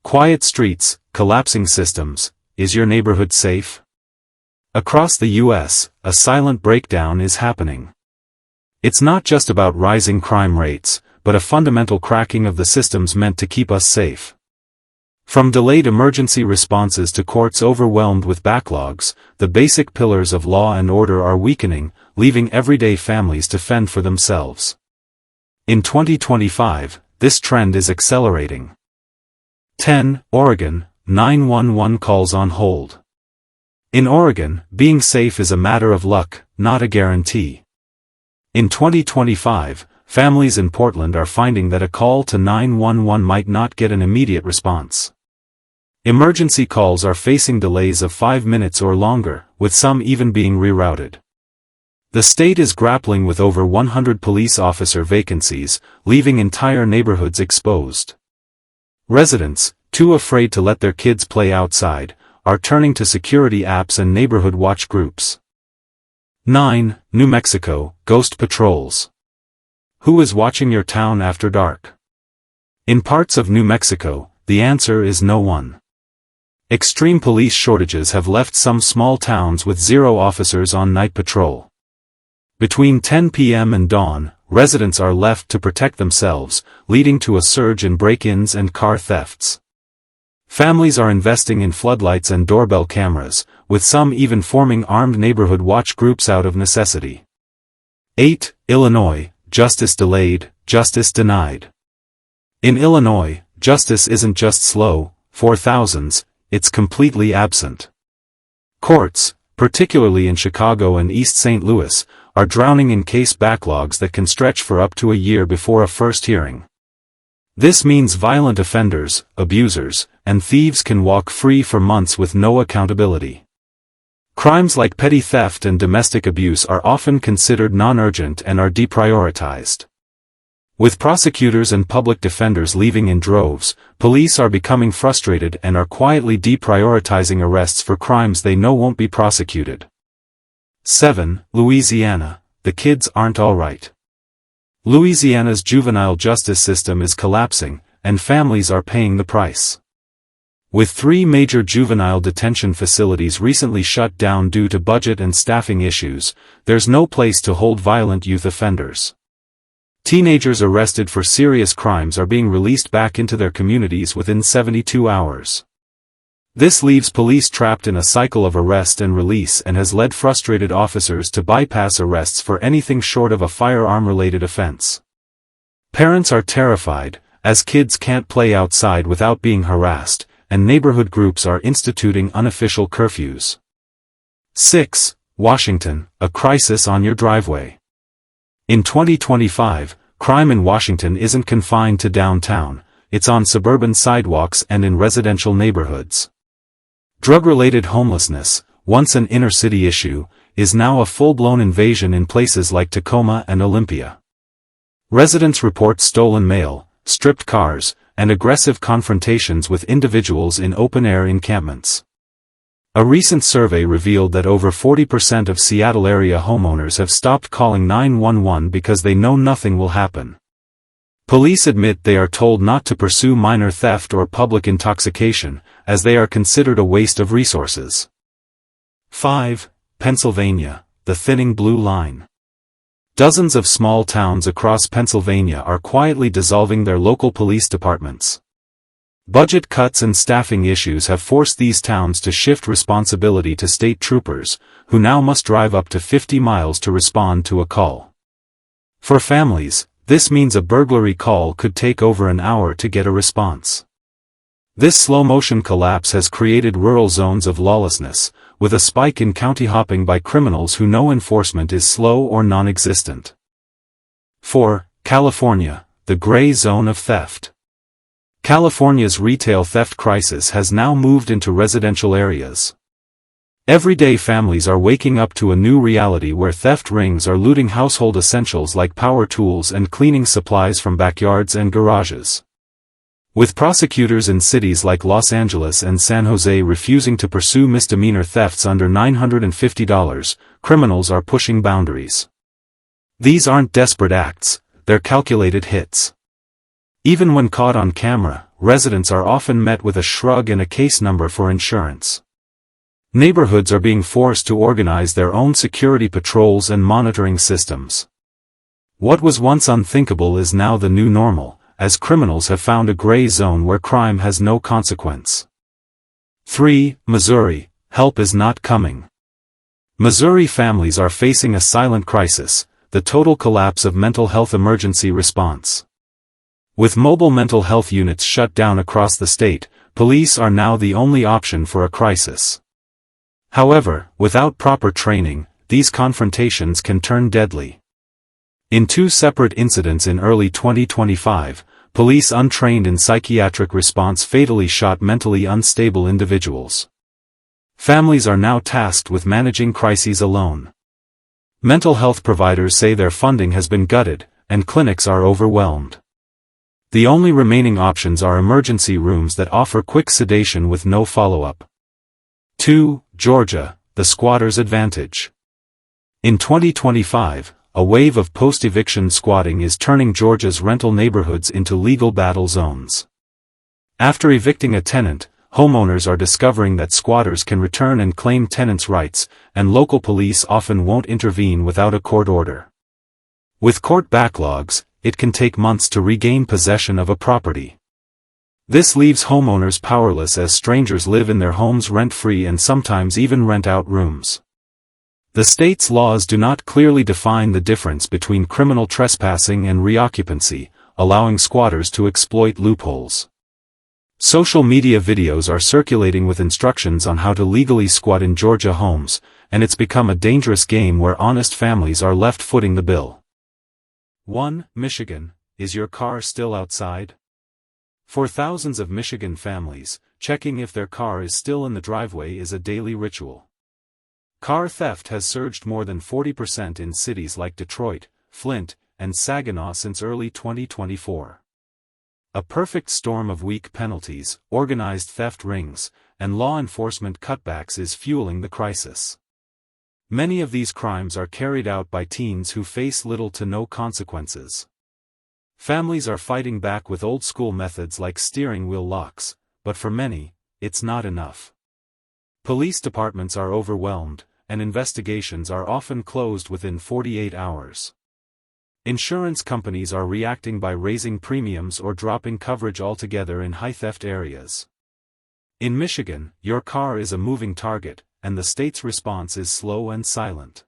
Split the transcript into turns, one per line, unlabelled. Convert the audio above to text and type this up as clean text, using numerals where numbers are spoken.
Quiet streets, collapsing systems. Is your neighborhood safe? Across the U.S., a silent breakdown is happening. It's not just about rising crime rates, but a fundamental cracking of the systems meant to keep us safe. From delayed emergency responses to courts overwhelmed with backlogs, the basic pillars of law and order are weakening, leaving everyday families to fend for themselves. In 2025, this trend is accelerating. 10. Oregon, 911 calls on hold. In Oregon, being safe is a matter of luck, not a guarantee. In 2025, families in Portland are finding that a call to 911 might not get an immediate response. Emergency calls are facing delays of 5 minutes or longer, with some even being rerouted. The state is grappling with over 100 police officer vacancies, leaving entire neighborhoods exposed. Residents, too afraid to let their kids play outside, are turning to security apps and neighborhood watch groups. 9. New Mexico, ghost patrols. Who is watching your town after dark? In parts of New Mexico, the answer is no one. Extreme police shortages have left some small towns with 0 officers on night patrol. Between 10 p.m. and dawn, residents are left to protect themselves, leading to a surge in break-ins and car thefts. Families are investing in floodlights and doorbell cameras, with some even forming armed neighborhood watch groups out of necessity. 8. Illinois, justice delayed, justice denied. In Illinois, justice isn't just slow, for thousands, it's completely absent. Courts, particularly in Chicago and East St. Louis, are drowning in case backlogs that can stretch for up to a year before a first hearing. This means violent offenders, abusers, and thieves can walk free for months with no accountability. Crimes like petty theft and domestic abuse are often considered non-urgent and are deprioritized. With prosecutors and public defenders leaving in droves, police are becoming frustrated and are quietly deprioritizing arrests for crimes they know won't be prosecuted. 7. Louisiana, the kids aren't alright. Louisiana's juvenile justice system is collapsing, and families are paying the price. With 3 major juvenile detention facilities recently shut down due to budget and staffing issues, there's no place to hold violent youth offenders. Teenagers arrested for serious crimes are being released back into their communities within 72 hours. This leaves police trapped in a cycle of arrest and release and has led frustrated officers to bypass arrests for anything short of a firearm-related offense. Parents are terrified, as kids can't play outside without being harassed, and neighborhood groups are instituting unofficial curfews. 6. Washington, a crisis on your driveway. In 2025, crime in Washington isn't confined to downtown, it's on suburban sidewalks and in residential neighborhoods. Drug-related homelessness, once an inner-city issue, is now a full-blown invasion in places like Tacoma and Olympia. Residents report stolen mail, stripped cars, and aggressive confrontations with individuals in open-air encampments. A recent survey revealed that over 40% of Seattle area homeowners have stopped calling 911 because they know nothing will happen. Police admit they are told not to pursue minor theft or public intoxication, as they are considered a waste of resources. 5. Pennsylvania, the thinning blue line. Dozens of small towns across Pennsylvania are quietly dissolving their local police departments. Budget cuts and staffing issues have forced these towns to shift responsibility to state troopers, who now must drive up to 50 miles to respond to a call. For families, this means a burglary call could take over an hour to get a response. This slow-motion collapse has created rural zones of lawlessness, with a spike in county hopping by criminals who know enforcement is slow or non-existent. 4. California, the gray zone of theft. California's retail theft crisis has now moved into residential areas. Everyday families are waking up to a new reality where theft rings are looting household essentials like power tools and cleaning supplies from backyards and garages. With prosecutors in cities like Los Angeles and San Jose refusing to pursue misdemeanor thefts under $950, criminals are pushing boundaries. These aren't desperate acts, they're calculated hits. Even when caught on camera, residents are often met with a shrug and a case number for insurance. Neighborhoods are being forced to organize their own security patrols and monitoring systems. What was once unthinkable is now the new normal, as criminals have found a gray zone where crime has no consequence. 3. Missouri, help is not coming. Missouri families are facing a silent crisis, the total collapse of mental health emergency response. With mobile mental health units shut down across the state, police are now the only option for a crisis. However, without proper training, these confrontations can turn deadly. In 2 separate incidents in early 2025, police untrained in psychiatric response fatally shot mentally unstable individuals. Families are now tasked with managing crises alone. Mental health providers say their funding has been gutted, and clinics are overwhelmed. The only remaining options are emergency rooms that offer quick sedation with no follow-up. 2. Georgia, the squatter's advantage. In 2025, a wave of post-eviction squatting is turning Georgia's rental neighborhoods into legal battle zones. After evicting a tenant, homeowners are discovering that squatters can return and claim tenants' rights, and local police often won't intervene without a court order. With court backlogs, it can take months to regain possession of a property. This leaves homeowners powerless as strangers live in their homes rent-free and sometimes even rent out rooms. The state's laws do not clearly define the difference between criminal trespassing and reoccupancy, allowing squatters to exploit loopholes. Social media videos are circulating with instructions on how to legally squat in Georgia homes, and it's become a dangerous game where honest families are left footing the bill. 1. Michigan, is your car still outside? For thousands of Michigan families, checking if their car is still in the driveway is a daily ritual. Car theft has surged more than 40% in cities like Detroit, Flint, and Saginaw since early 2024. A perfect storm of weak penalties, organized theft rings, and law enforcement cutbacks is fueling the crisis. Many of these crimes are carried out by teens who face little to no consequences. Families are fighting back with old-school methods like steering wheel locks, but for many, it's not enough. Police departments are overwhelmed, and investigations are often closed within 48 hours. Insurance companies are reacting by raising premiums or dropping coverage altogether in high-theft areas. In Michigan, your car is a moving target, and the state's response is slow and silent.